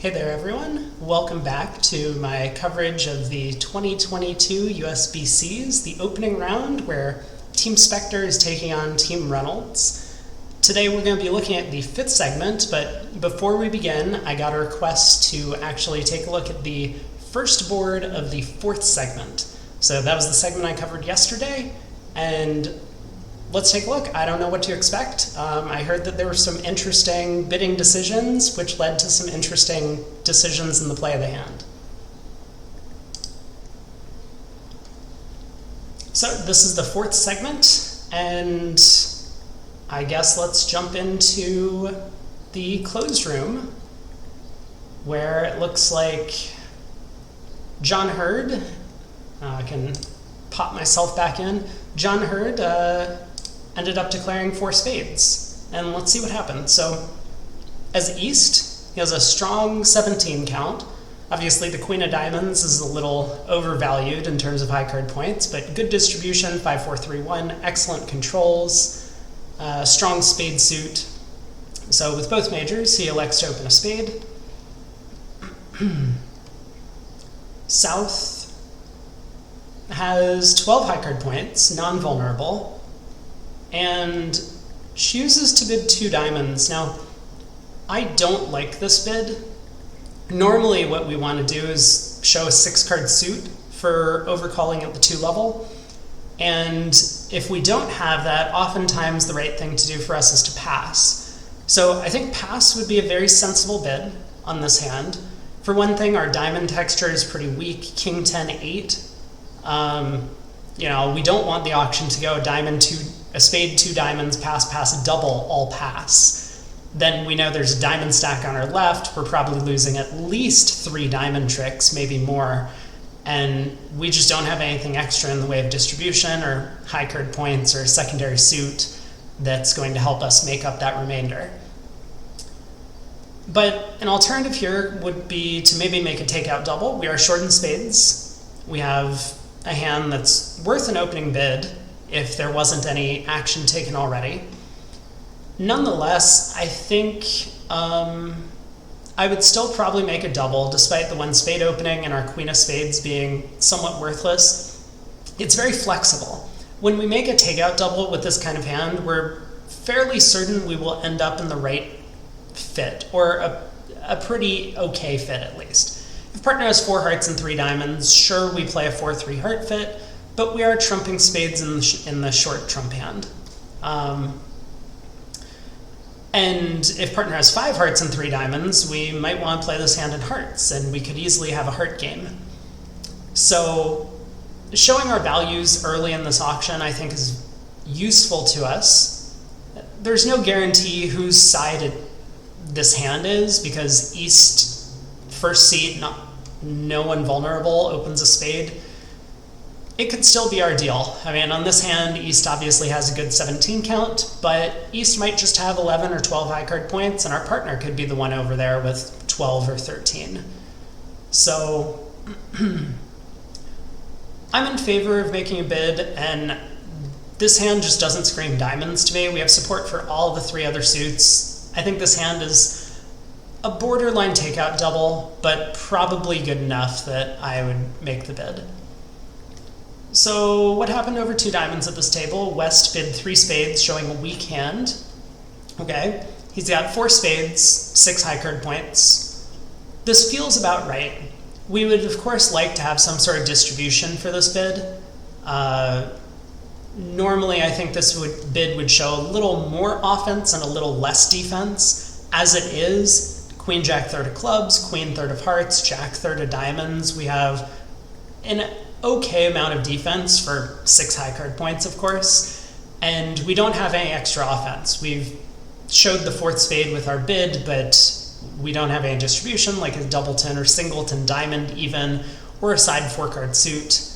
Hey there everyone, welcome back to my coverage of the 2022 USBCs, the opening round where Team Spector is taking on Team Reynolds. Today we're going to be looking at the fifth segment, but before we begin I got a request to actually take a look at the first board of the fourth segment. So that was the segment I covered yesterday, and let's take a look. I don't know what to expect. I heard that there were some interesting bidding decisions, which led to some interesting decisions in the play of the hand. So this is the fourth segment, and I guess let's jump into the closed room, where it looks like John Hurd, I can pop myself back in, John Hurd ended up declaring 4 spades, and let's see what happens. So as East, he has a strong 17 count. Obviously the Queen of Diamonds is a little overvalued in terms of high card points, but good distribution, 5-4-3-1, excellent controls, strong spade suit. So with both majors, he elects to open a spade. South has 12 high card points, non-vulnerable, and chooses to bid 2 diamonds. Now, I don't like this bid. Normally what we want to do is show a 6-card suit for overcalling at the 2 level, and if we don't have that, oftentimes the right thing to do for us is to pass. So I think pass would be a very sensible bid on this hand. For one thing, our diamond texture is pretty weak, King 10-8. You know, we don't want the auction to go diamond 2, a spade 2 diamonds, pass, pass, double, all pass. Then we know there's a diamond stack on our left. We're probably losing at least 3 diamond tricks, maybe more. And we just don't have anything extra in the way of distribution or high card points or secondary suit that's going to help us make up that remainder. But an alternative here would be to maybe make a takeout double. We are short in spades. We have a hand that's worth an opening bid if there wasn't any action taken already. Nonetheless, I think I would still probably make a double, despite the 1 spade opening and our Queen of Spades being somewhat worthless. It's very flexible. When we make a takeout double with this kind of hand, we're fairly certain we will end up in the right fit, or a pretty okay fit at least. If partner has 4 hearts and 3 diamonds, sure, we play a 4-3 heart fit, but we are trumping spades in the short trump hand. And if partner has 5 hearts and 3 diamonds, we might want to play this hand in hearts, and we could easily have a heart game. So showing our values early in this auction, I think, is useful to us. There's no guarantee whose side this hand is, because East, first seat, no one vulnerable, opens a spade. It could still be our deal. I mean, on this hand, East obviously has a good 17 count, but East might just have 11 or 12 high card points, and our partner could be the one over there with 12 or 13. So I'm in favor of making a bid, and this hand just doesn't scream diamonds to me. We have support for all the 3 other suits. I think this hand is a borderline takeout double, but probably good enough that I would make the bid. So what happened over 2 diamonds at this table? West bid 3 spades, showing a weak hand. Okay, he's got 4 spades, 6 high card points. This feels about right. We would, of course, like to have some sort of distribution for this bid. Normally, I think this bid would show a little more offense and a little less defense. As it is, Queen, Jack, 3rd of clubs, Queen, 3rd of hearts, Jack, 3rd of diamonds. We have an okay amount of defense for 6 high card points, of course, and we don't have any extra offense. We've showed the 4th spade with our bid, but we don't have any distribution, like a doubleton or singleton diamond even, or a side 4-card suit,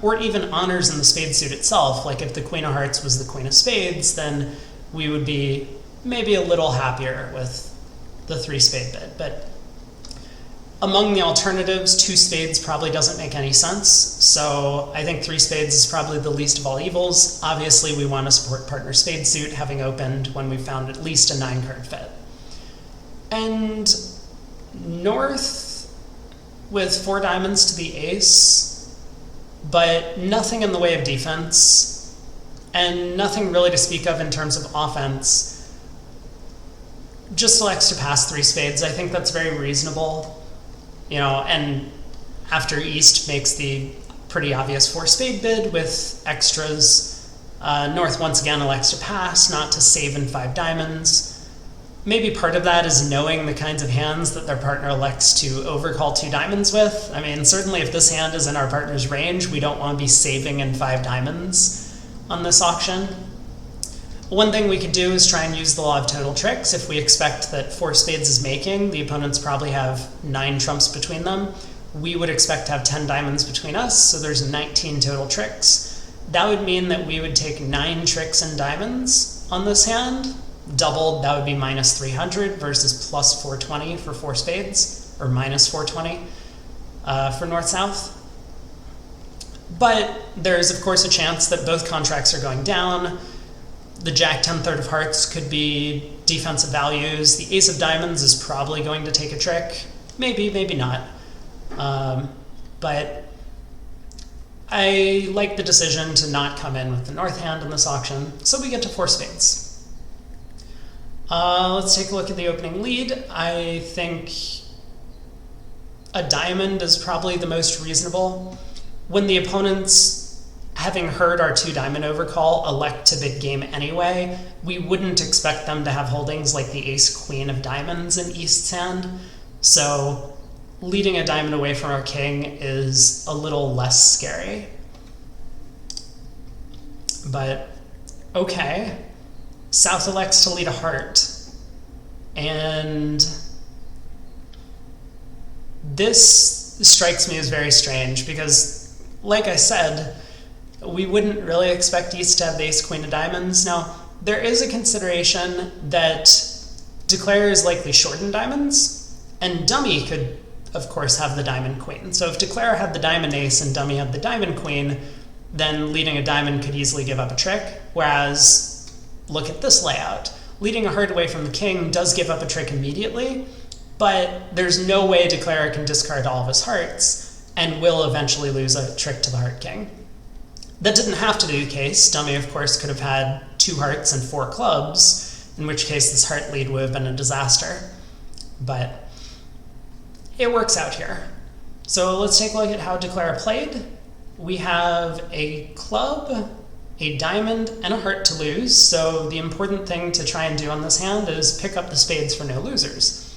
or even honors in the spade suit itself. Like if the Queen of Hearts was the Queen of Spades, then we would be maybe a little happier with the 3 spade bid. But among the alternatives, 2 spades probably doesn't make any sense, so I think 3 spades is probably the least of all evils. Obviously, we want to support partner spade suit, having opened when we found at least a 9-card fit. And North with 4 diamonds to the ace, but nothing in the way of defense, and nothing really to speak of in terms of offense. Just selects to pass 3 spades. I think that's very reasonable, and after East makes the pretty obvious 4-spade bid with extras, North once again elects to pass, not to save in 5 diamonds. Maybe part of that is knowing the kinds of hands that their partner elects to overcall 2 diamonds with. I mean, certainly if this hand is in our partner's range, we don't want to be saving in 5 diamonds on this auction. One thing we could do is try and use the law of total tricks. If we expect that 4 spades is making, the opponents probably have 9 trumps between them. We would expect to have 10 diamonds between us, so there's 19 total tricks. That would mean that we would take 9 tricks and diamonds on this hand. Doubled, that would be minus 300 versus plus 420 for 4 spades, or minus 420 for north-south. But there's, of course, a chance that both contracts are going down. The Jack 10-3 of hearts could be defensive values. The ace of diamonds is probably going to take a trick. Maybe, maybe not. But I like the decision to not come in with the north hand in this auction, so we get to 4 spades. Let's take a look at the opening lead. I think a diamond is probably the most reasonable. When the opponents, having heard our 2 diamond overcall, elect to big game anyway, we wouldn't expect them to have holdings like the ace queen of diamonds in East's hand. So leading a diamond away from our king is a little less scary. But okay. South elects to lead a heart, and this strikes me as very strange because, like I said, we wouldn't really expect East to have the ace queen of diamonds. Now, there is a consideration that declare is likely short in diamonds, and dummy could, of course, have the diamond queen. So if declare had the diamond ace and dummy had the diamond queen, then leading a diamond could easily give up a trick, whereas look at this layout. Leading a heart away from the king does give up a trick immediately, but there's no way declarer can discard all of his hearts and will eventually lose a trick to the heart king. That didn't have to be the case. Dummy, of course, could have had 2 hearts and 4 clubs, in which case this heart lead would have been a disaster. But it works out here. So let's take a look at how declare played. We have a club, a diamond, and a heart to lose, so the important thing to try and do on this hand is pick up the spades for no losers.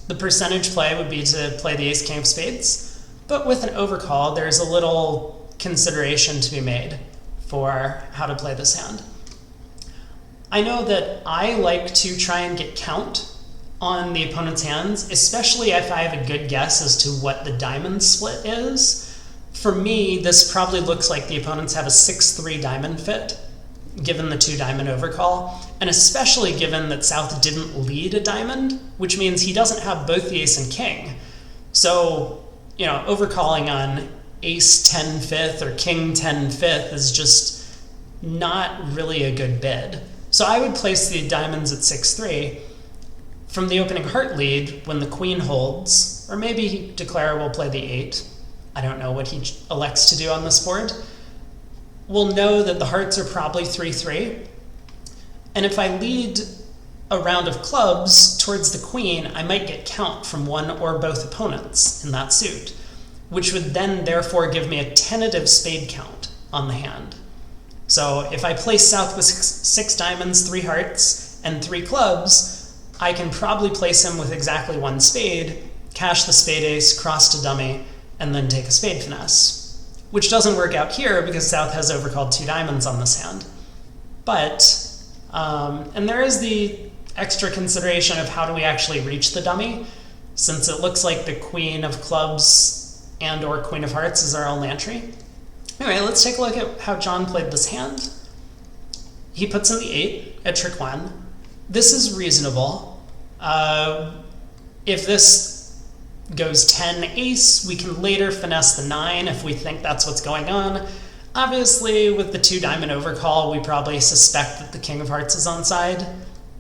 The percentage play would be to play the ace-king of spades, but with an overcall, there's a little consideration to be made for how to play this hand. I know that I like to try and get count on the opponent's hands, especially if I have a good guess as to what the diamond split is. For me, this probably looks like the opponents have a 6-3 diamond fit, given the 2 diamond overcall, and especially given that South didn't lead a diamond, which means he doesn't have both the ace and king. So, overcalling on ace 10 fifth or king 10 fifth is just not really a good bid. So I would place the diamonds at 6-3. From the opening heart lead, when the queen holds, or maybe declare will play the 8, I don't know what he elects to do on this board, we'll know that the hearts are probably 3-3. And if I lead a round of clubs towards the queen, I might get count from one or both opponents in that suit, which would then therefore give me a tentative spade count on the hand. So if I place South with 6 diamonds, 3 hearts, and 3 clubs, I can probably place him with exactly 1 spade, cash the spade ace, cross to dummy, and then take a spade finesse, which doesn't work out here because South has overcalled 2 diamonds on this hand. But, and there is the extra consideration of how do we actually reach the dummy, since it looks like the queen of clubs and or queen of hearts is our only entry. Anyway, let's take a look at how John played this hand. He puts in the 8 at trick 1. This is reasonable. If this goes 10 ace, we can later finesse the 9 if we think that's what's going on. Obviously, with the 2 diamond overcall, we probably suspect that the king of hearts is on side.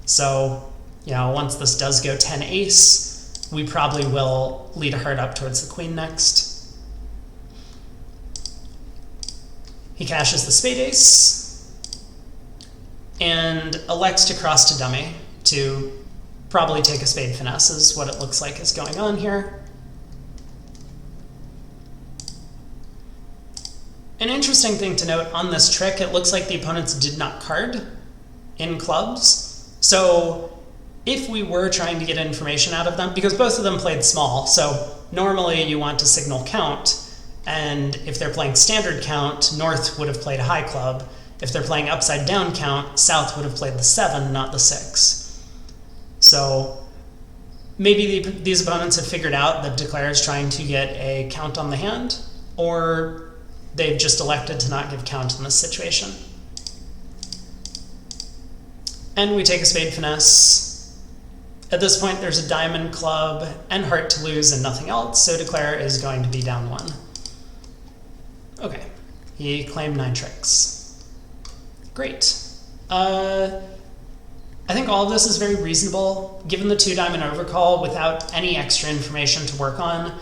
So, once this does go 10 ace, we probably will lead a heart up towards the queen next. He cashes the spade ace and elects to cross to dummy to probably take a spade finesse is what it looks like is going on here. An interesting thing to note on this trick, it looks like the opponents did not card in clubs. So if we were trying to get information out of them, because both of them played small, so normally you want to signal count, and if they're playing standard count, North would have played a high club. If they're playing upside down count, South would have played the 7, not the 6. So maybe these opponents have figured out that Declare is trying to get a count on the hand, or they've just elected to not give count in this situation. And we take a spade finesse. At this point, there's a diamond, club, and heart to lose and nothing else, so Declare is going to be down 1. Okay, he claimed 9 tricks. Great. I think all of this is very reasonable, given the 2 diamond overcall without any extra information to work on.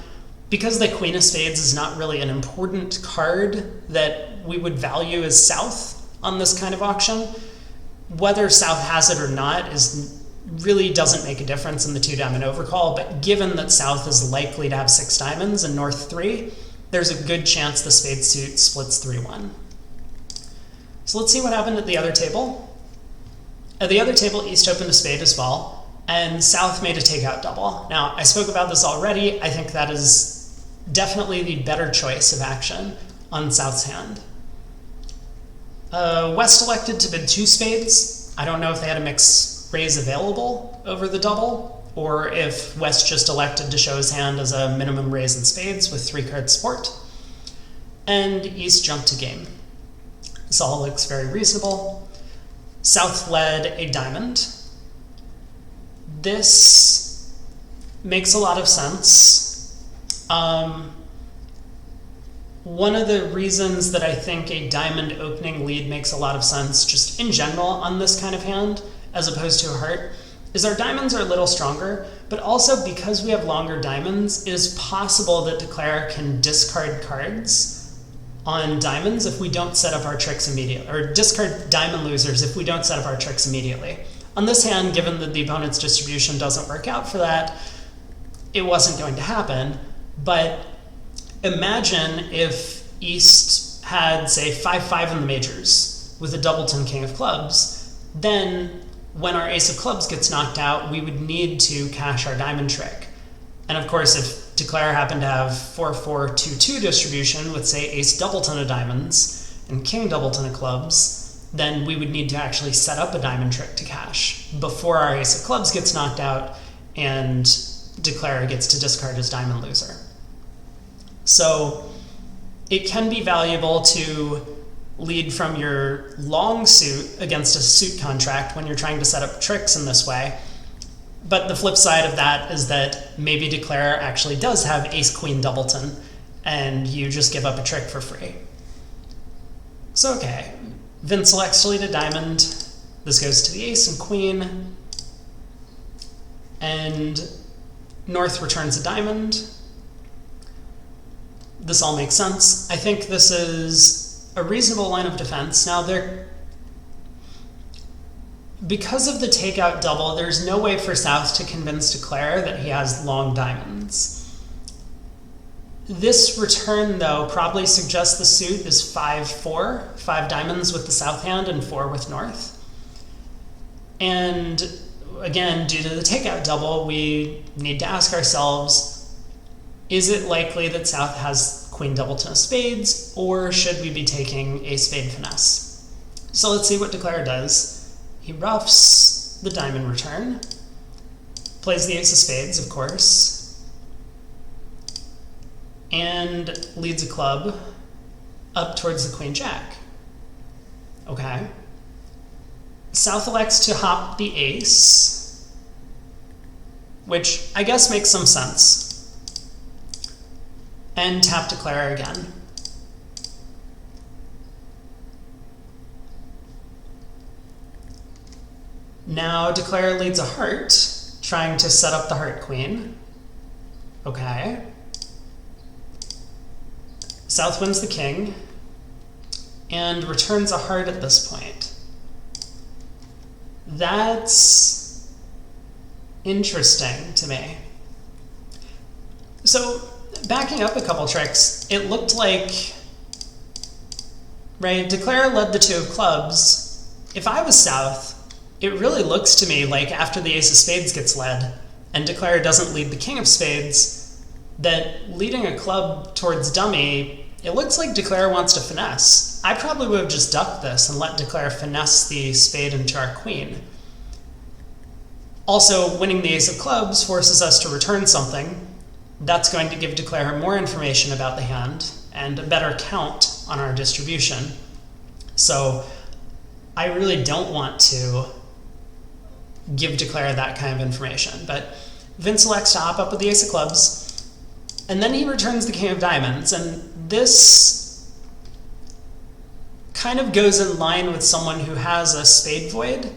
Because the queen of spades is not really an important card that we would value as South on this kind of auction, whether South has it or not really doesn't make a difference in the 2 diamond overcall, but given that South is likely to have 6 diamonds and North 3, there's a good chance the spade suit splits 3-1. So let's see what happened at the other table. At the other table, East opened a spade as well, and South made a takeout double. Now, I spoke about this already. I think that is definitely the better choice of action on South's hand. West elected to bid 2 spades. I don't know if they had a mix raise available over the double, or if West just elected to show his hand as a minimum raise in spades with 3-card support. And East jumped to game. This all looks very reasonable. South led a diamond. This makes a lot of sense. One of the reasons that I think a diamond opening lead makes a lot of sense, just in general on this kind of hand, as opposed to a heart, is our diamonds are a little stronger, but also because we have longer diamonds, it is possible that Declare can discard cards on diamonds if we don't set up our tricks immediately, or discard diamond losers if we don't set up our tricks immediately. On this hand, given that the opponent's distribution doesn't work out for that, it wasn't going to happen, but imagine if East had, say, 5-5 in the majors with a doubleton king of clubs, then when our ace of clubs gets knocked out, we would need to cash our diamond trick. And of course, if Declare happened to have 4-4-2-2 distribution with, say, ace doubleton of diamonds and king doubleton of clubs, then we would need to actually set up a diamond trick to cash before our ace of clubs gets knocked out and Declare gets to discard his diamond loser. So it can be valuable to lead from your long suit against a suit contract when you're trying to set up tricks in this way. But the flip side of that is that maybe Declare actually does have ace-queen doubleton, and you just give up a trick for free. So okay, Vin selects to lead a diamond. This goes to the ace and queen, and North returns a diamond. This all makes sense. I think this is a reasonable line of defense. Now, because of the takeout double, there's no way for South to convince Declare that he has long diamonds. This return, though, probably suggests the suit is 5-4, 5 diamonds with the South hand and 4 with North. And again, due to the takeout double, we need to ask ourselves, is it likely that South has queen doubleton of spades, or should we be taking a spade finesse? So let's see what Declare does. He roughs the diamond return, plays the ace of spades, of course, and leads a club up towards the queen jack. Okay. South elects to hop the ace, which I guess makes some sense, and tap Declare again. Now Declare leads a heart, trying to set up the heart queen, Okay. South wins the king and returns a heart at this point. That's interesting to me. So, backing up a couple tricks, it looked like, right, declare led the 2 of clubs. If I was South, it really looks to me like after the ace of spades gets led and declare doesn't lead the king of spades, that leading a club towards dummy, it looks like declare wants to finesse. I probably would have just ducked this and let declare finesse the spade into our queen. Also, winning the ace of clubs forces us to return something. That's going to give declare more information about the hand and a better count on our distribution. So I really don't want to give declare that kind of information, but Vince elects to hop up with the ace of clubs, and then he returns the king of diamonds, and this kind of goes in line with someone who has a spade void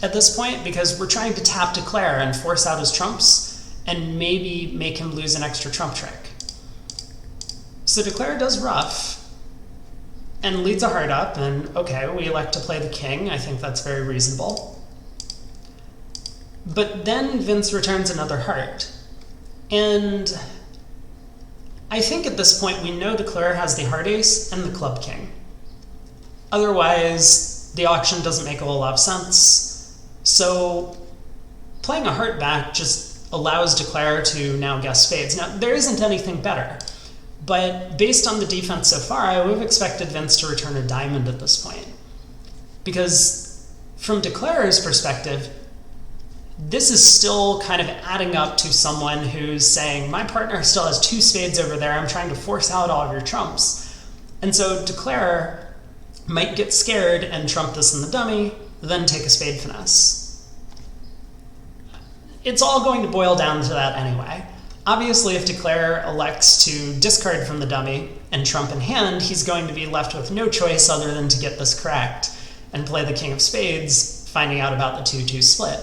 at this point, because we're trying to tap declare and force out his trumps and maybe make him lose an extra trump trick. So declare does ruff and leads a heart up, and okay, we elect to play the king. I think that's very reasonable. But then Vince returns another heart. And I think at this point we know declare has the heart ace and the club king. Otherwise, the auction doesn't make a whole lot of sense. So playing a heart back just allows declare to now guess spades. Now, there isn't anything better, but based on the defense so far, I would have expected Vince to return a diamond at this point. Because from declarer's perspective, this is still kind of adding up to someone who's saying, my partner still has 2 spades over there, I'm trying to force out all of your trumps. And so declare might get scared and trump this in the dummy, then take a spade finesse. It's all going to boil down to that anyway. Obviously, if declare elects to discard from the dummy and trump in hand, he's going to be left with no choice other than to get this correct and play the king of spades, finding out about the 2-2 split.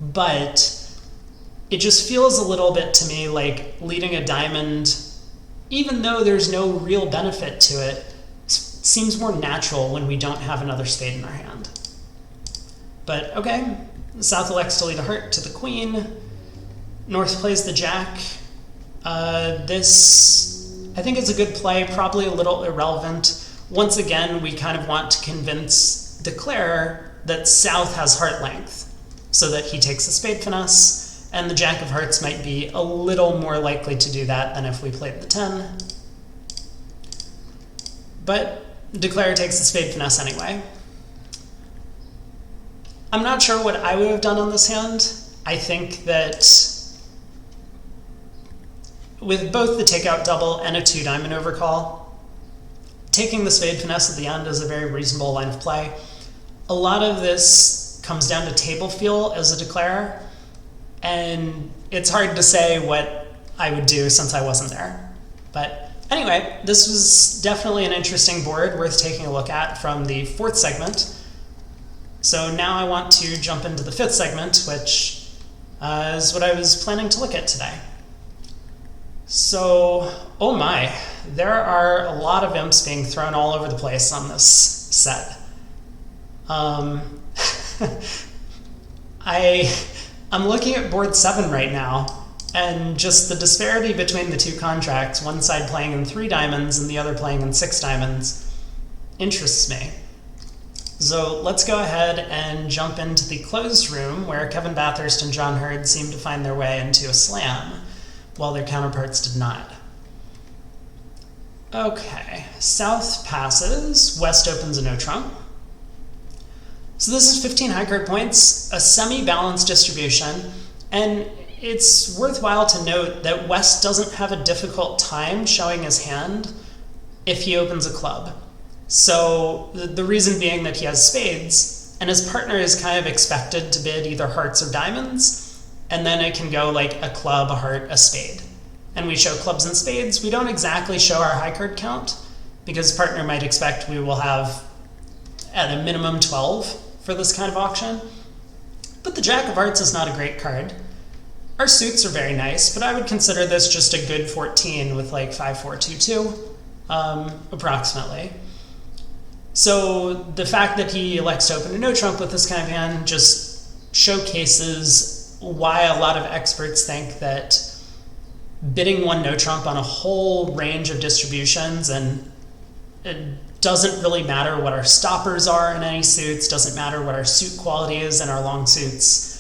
But it just feels a little bit to me like leading a diamond, even though there's no real benefit to it, seems more natural when we don't have another spade in our hand. But okay, South elects to lead a heart to the queen. North plays the jack. This, I think, is a good play, probably a little irrelevant. Once again, we kind of want to convince declare that South has heart length, so that he takes a spade finesse, and the jack of hearts might be a little more likely to do that than if we played the 10. But declare takes the spade finesse anyway. I'm not sure what I would have done on this hand. I think that with both the takeout double and a 2-diamond overcall, taking the spade finesse at the end is a very reasonable line of play. A lot of this comes down to table feel as a declarer, and it's hard to say what I would do since I wasn't there. But anyway, this was definitely an interesting board worth taking a look at from the 4th segment. So now I want to jump into the 5th segment, which is what I was planning to look at today. So, oh my, there are a lot of imps being thrown all over the place on this set. I'm looking at board 7 right now, and just the disparity between the 2 contracts, one side playing in 3 diamonds and the other playing in 6 diamonds, interests me. So let's go ahead and jump into the closed room where Kevin Bathurst and John Hurd seemed to find their way into a slam, while their counterparts did not. Okay, South passes, West opens a no trump. So this is 15 high card points, a semi-balanced distribution, and it's worthwhile to note that West doesn't have a difficult time showing his hand if he opens a club. So the reason being that he has spades, and his partner is kind of expected to bid either hearts or diamonds, and then it can go like a club, a heart, a spade. And we show clubs and spades. We don't exactly show our high card count, because partner might expect we will have at a minimum 12 for this kind of auction. But the Jack of Hearts is not a great card. Our suits are very nice, but I would consider this just a good 14 with like 5-4-2-2, approximately. So the fact that he elects to open a no trump with this kind of hand just showcases why a lot of experts think that bidding one no trump on a whole range of distributions, and it doesn't really matter what our stoppers are in any suits, doesn't matter what our suit quality is in our long suits.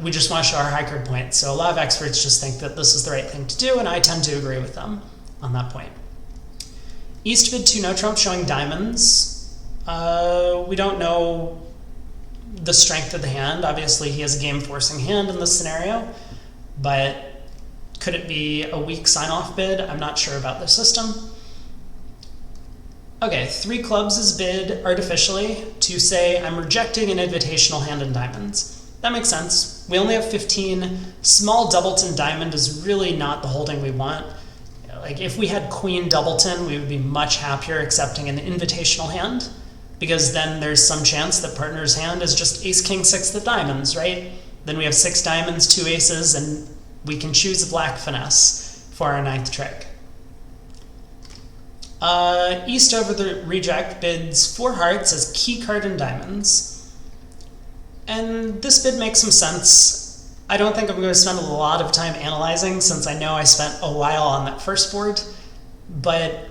We just want to show our high card points. So a lot of experts just think that this is the right thing to do, and I tend to agree with them on that point. East bid 2 no trump showing diamonds. We don't know the strength of the hand. Obviously he has a game forcing hand in this scenario, but could it be a weak sign-off bid? I'm not sure about the system. Okay, 3 clubs is bid artificially to say I'm rejecting an invitational hand in diamonds. That makes sense. We only have 15. Small doubleton diamond is really not the holding we want. Like if we had queen doubleton, we would be much happier accepting an invitational hand, because then there's some chance that partner's hand is just ace king 6 of diamonds, right? Then we have 6 diamonds, 2 aces, and we can choose a black finesse for our 9th trick. East over the reject bids 4 hearts as key card and diamonds. And this bid makes some sense. I don't think I'm going to spend a lot of time analyzing, since I know I spent a while on that first board, but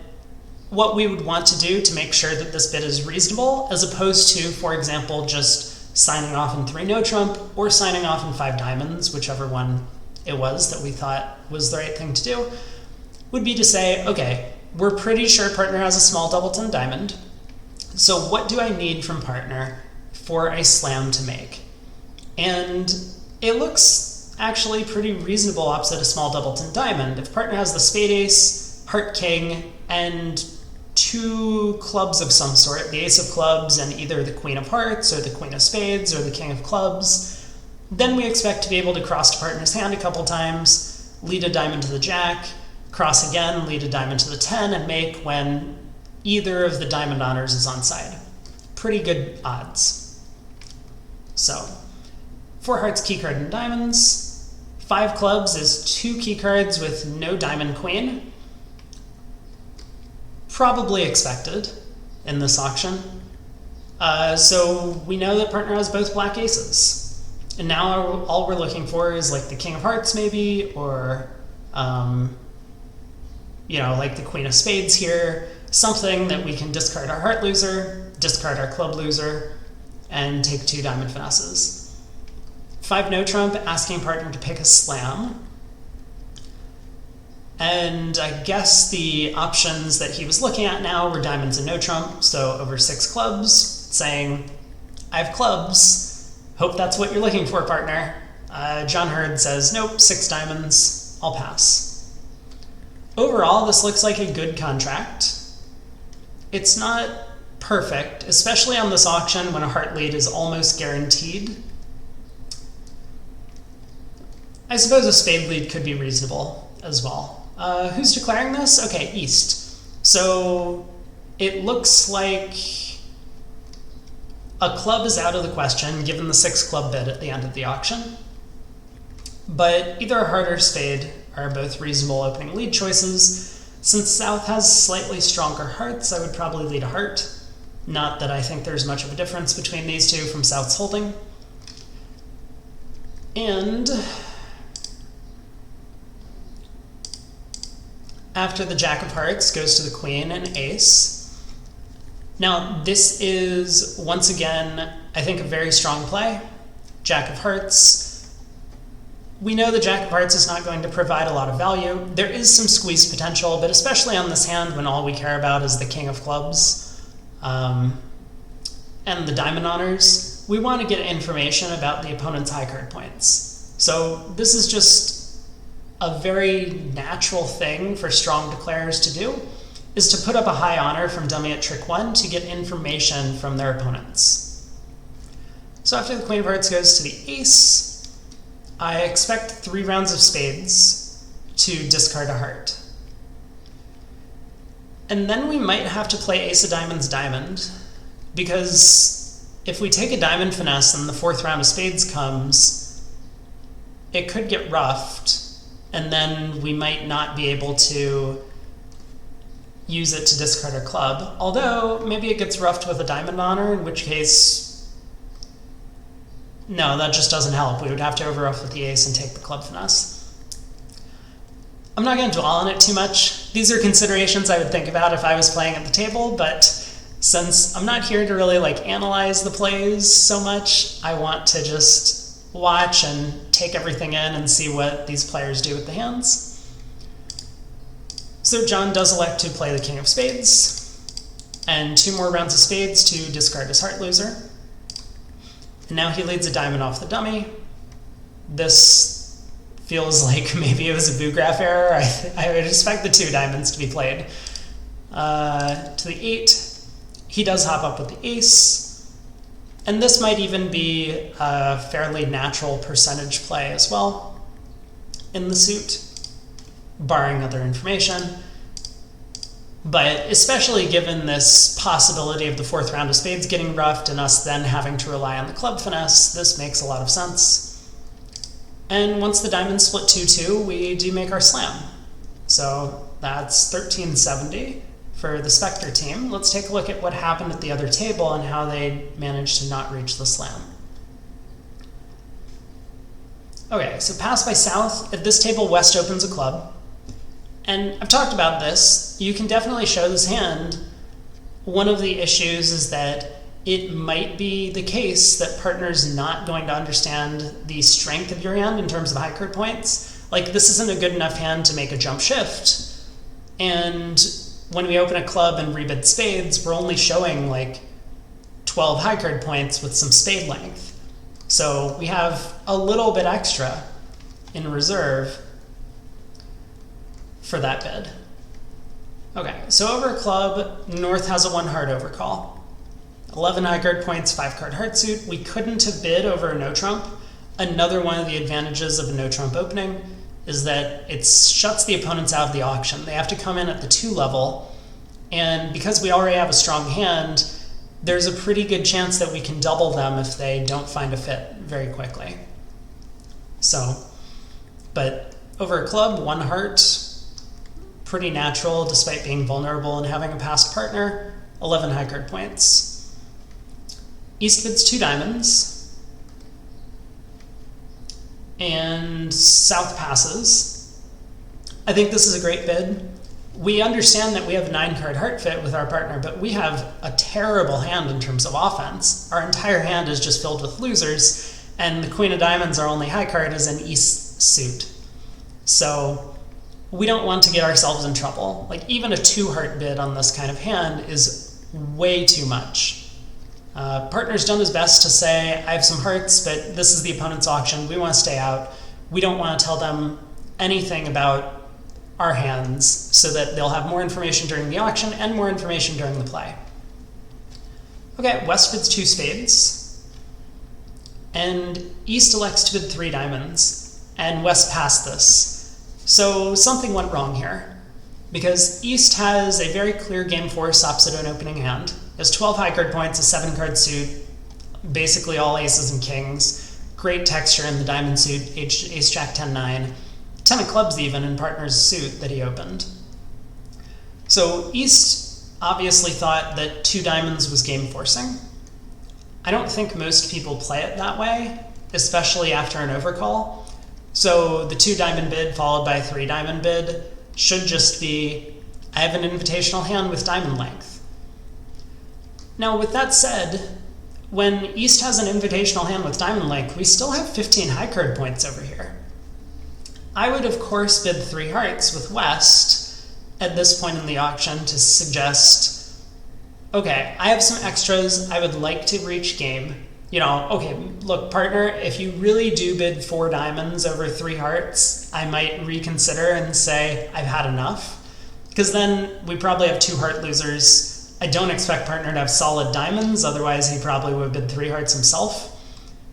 what we would want to do to make sure that this bid is reasonable, as opposed to, for example, just signing off in 3 no trump or signing off in 5 diamonds, whichever one it was that we thought was the right thing to do, would be to say, okay, we're pretty sure partner has a small doubleton diamond, so what do I need from partner for a slam to make? And it looks actually pretty reasonable opposite a small doubleton diamond. If partner has the spade ace, heart king, and 2 clubs of some sort, the ace of clubs and either the queen of hearts or the queen of spades or the king of clubs, then we expect to be able to cross to partner's hand a couple times, lead a diamond to the jack, cross again, lead a diamond to the 10, and make when either of the diamond honors is on side. Pretty good odds. So 4 hearts, key card, and diamonds. 5 clubs is 2 key cards with no diamond queen. Probably expected in this auction. So we know that partner has both black aces. And now all we're looking for is like the king of hearts maybe, or you know, like the queen of spades here, something that we can discard our heart loser, discard our club loser, and take 2 diamond finesses. 5 no trump, asking partner to pick a slam. And I guess the options that he was looking at now were diamonds and no trump, so over 6 clubs, saying, I have clubs, hope that's what you're looking for, partner. John Hurd says, nope, 6 diamonds, I'll pass. Overall, this looks like a good contract. It's not perfect, especially on this auction when a heart lead is almost guaranteed. I suppose a spade lead could be reasonable as well. Who's declaring this? Okay, East. So it looks like a club is out of the question given the 6 club bid at the end of the auction. But either a heart or spade are both reasonable opening lead choices. Since South has slightly stronger hearts, I would probably lead a heart. Not that I think there's much of a difference between these two from South's holding. And after the jack of hearts goes to the queen and ace. Now this is, once again, I think a very strong play. Jack of hearts. We know the jack of hearts is not going to provide a lot of value. There is some squeeze potential, but especially on this hand when all we care about is the king of clubs and the diamond honors, we want to get information about the opponent's high card points. So this is just a very natural thing for strong declarers to do, is to put up a high honor from dummy at trick 1 to get information from their opponents. So after the queen of hearts goes to the ace, I expect 3 rounds of spades to discard a heart. And then we might have to play ace of diamonds diamond, because if we take a diamond finesse and the 4th round of spades comes, it could get ruffed, and then we might not be able to use it to discard our club. Although, maybe it gets ruffed with a diamond honor, in which case, no, that just doesn't help. We would have to overruff with the ace and take the club finesse. I'm not going to dwell on it too much. These are considerations I would think about if I was playing at the table, but since I'm not here to really analyze the plays so much, I want to just watch and take everything in and see what these players do with the hands. So John does elect to play the king of spades, and 2 more rounds of spades to discard his heart loser. And now he leads a diamond off the dummy. This feels like maybe it was a Boograff error. I would expect the 2 diamonds to be played. To the 8, he does hop up with the ace, and this might even be a fairly natural percentage play as well in the suit, barring other information. But especially given this possibility of the 4th round of spades getting ruffed and us then having to rely on the club finesse, this makes a lot of sense. And once the diamonds split 2-2, we do make our slam. So that's 1370 for the Spector team. Let's take a look at what happened at the other table and how they managed to not reach the slam. Okay, so pass by South. At this table, West opens a club. And I've talked about this. You can definitely show this hand. One of the issues is that it might be the case that partner's not going to understand the strength of your hand in terms of high card points. Like, this isn't a good enough hand to make a jump shift. And when we open a club and rebid spades, we're only showing 12 high card points with some spade length. So we have a little bit extra in reserve for that bid. Okay, so over a club, North has a 1 heart overcall. 11 high card points, 5 card heart suit. We couldn't have bid over a no trump. Another one of the advantages of a no trump opening is that it shuts the opponents out of the auction. They have to come in at the 2 level, and because we already have a strong hand, there's a pretty good chance that we can double them if they don't find a fit very quickly. So, but over a club, 1 heart, pretty natural despite being vulnerable and having a passed partner. 11 high card points. East bids 2 diamonds, and South passes. I think this is a great bid. We understand that we have 9 card heart fit with our partner, but we have a terrible hand in terms of offense. Our entire hand is just filled with losers, and the Queen of Diamonds, our only high card, is an East suit. So we don't want to get ourselves in trouble. Even a 2 heart bid on this kind of hand is way too much. Partner's done his best to say, I have some hearts, but this is the opponent's auction. We want to stay out. We don't want to tell them anything about our hands so that they'll have more information during the auction and more information during the play. Okay, West bids 2 spades, and East elects to bid 3 diamonds, and West passed this. So something went wrong here, because East has a very clear game force opposite an opening hand. It has 12 high card points, a 7 card suit, basically all aces and kings, great texture in the diamond suit, ace jack 10-9, 10 of clubs even in partner's suit that he opened. So East obviously thought that 2 diamonds was game forcing. I don't think most people play it that way, especially after an overcall. So the 2 diamond bid followed by a 3 diamond bid should just be, I have an invitational hand with diamond length. Now with that said, when East has an invitational hand with diamond length, we still have 15 high card points over here. I would of course bid 3 hearts with West at this point in the auction to suggest, okay, I have some extras, I would like to reach game. Okay, look, partner, if you really do bid 4 diamonds over 3 hearts, I might reconsider and say, I've had enough. Because then we probably have 2 heart losers. I don't expect partner to have solid diamonds, otherwise he probably would have bid 3 hearts himself.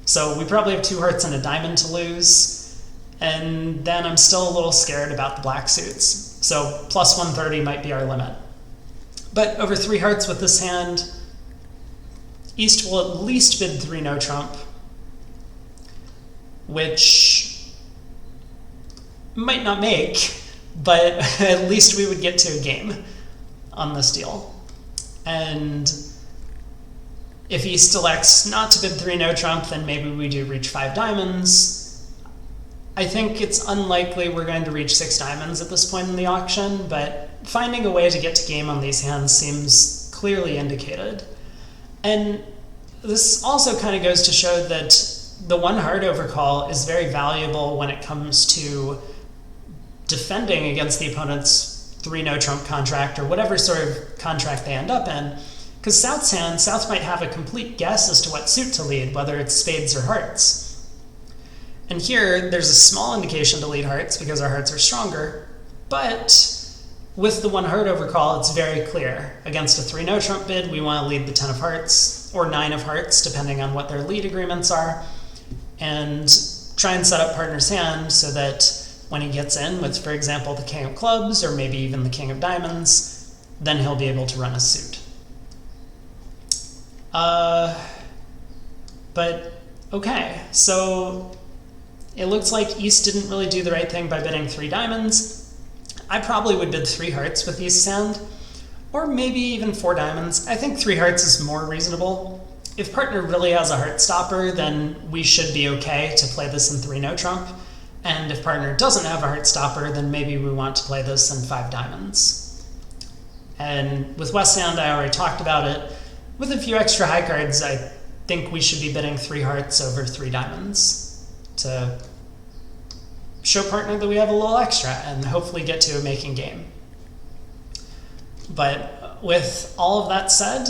So we probably have 2 hearts and a diamond to lose, and then I'm still a little scared about the black suits. So plus 130 might be our limit. But over 3 hearts with this hand, East will at least bid 3 no trump, which might not make, but at least we would get to a game on this deal. And if he selects not to bid 3 no trump, then maybe we do reach 5 diamonds. I think it's unlikely we're going to reach 6 diamonds at this point in the auction, but finding a way to get to game on these hands seems clearly indicated. And this also kind of goes to show that the 1 heart overcall is very valuable when it comes to defending against the opponent's 3 no trump contract or whatever sort of contract they end up in. Because South's hand, South might have a complete guess as to what suit to lead, whether it's spades or hearts. And here, there's a small indication to lead hearts because our hearts are stronger, but with the 1 heart overcall, it's very clear. Against a 3 no trump bid, we want to lead the 10 of hearts, or 9 of hearts, depending on what their lead agreements are, and try and set up partner's hand so that when he gets in with, for example, the king of clubs, or maybe even the king of diamonds, then he'll be able to run a suit. But, okay, so it looks like East didn't really do the right thing by bidding 3 diamonds. I probably would bid 3 hearts with East's hand, or maybe even 4 diamonds. I think 3 hearts is more reasonable. If partner really has a heart stopper, then we should be okay to play this in 3 no trump. And if partner doesn't have a heart stopper, then maybe we want to play this in 5 diamonds. And with West hand, I already talked about it. With a few extra high cards, I think we should be bidding 3 hearts over 3 diamonds to show partner that we have a little extra and hopefully get to a making game. But with all of that said,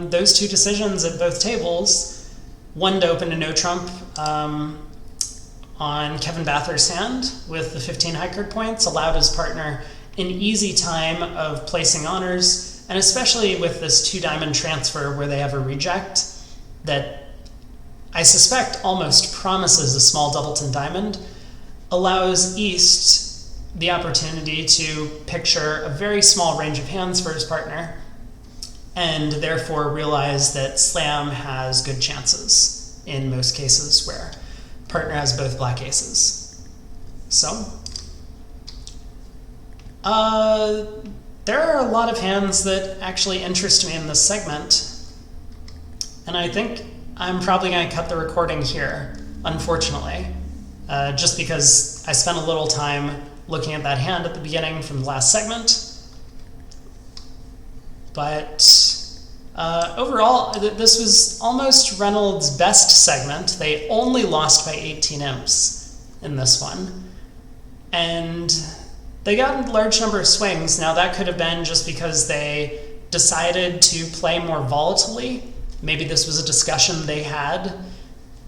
those 2 decisions at both tables, one to open a no trump on Kevin Bathurst's hand with the 15 high card points, allowed his partner an easy time of placing honors, and especially with this 2 diamond transfer where they have a reject that I suspect almost promises a small doubleton diamond, allows East the opportunity to picture a very small range of hands for his partner, and therefore realize that slam has good chances in most cases where partner has both black aces. So, there are a lot of hands that actually interest me in this segment, and I think I'm probably going to cut the recording here, unfortunately, just because I spent a little time looking at that hand at the beginning from the last segment. But overall, this was almost Reynolds' best segment. They only lost by 18 imps in this one. And they got a large number of swings. Now that could have been just because they decided to play more volatilely. Maybe this was a discussion they had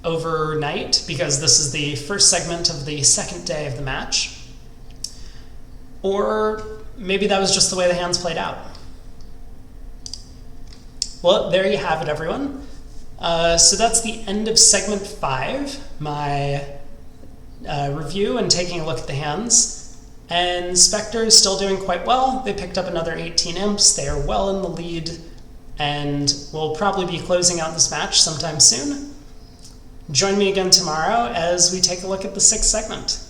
overnight because this is the first segment of the second day of the match. Or maybe that was just the way the hands played out. Well, there you have it, everyone. So that's the end of segment 5, my review and taking a look at the hands. And Spector is still doing quite well. They picked up another 18 imps. They are well in the lead, and will probably be closing out this match sometime soon. Join me again tomorrow as we take a look at the 6th segment.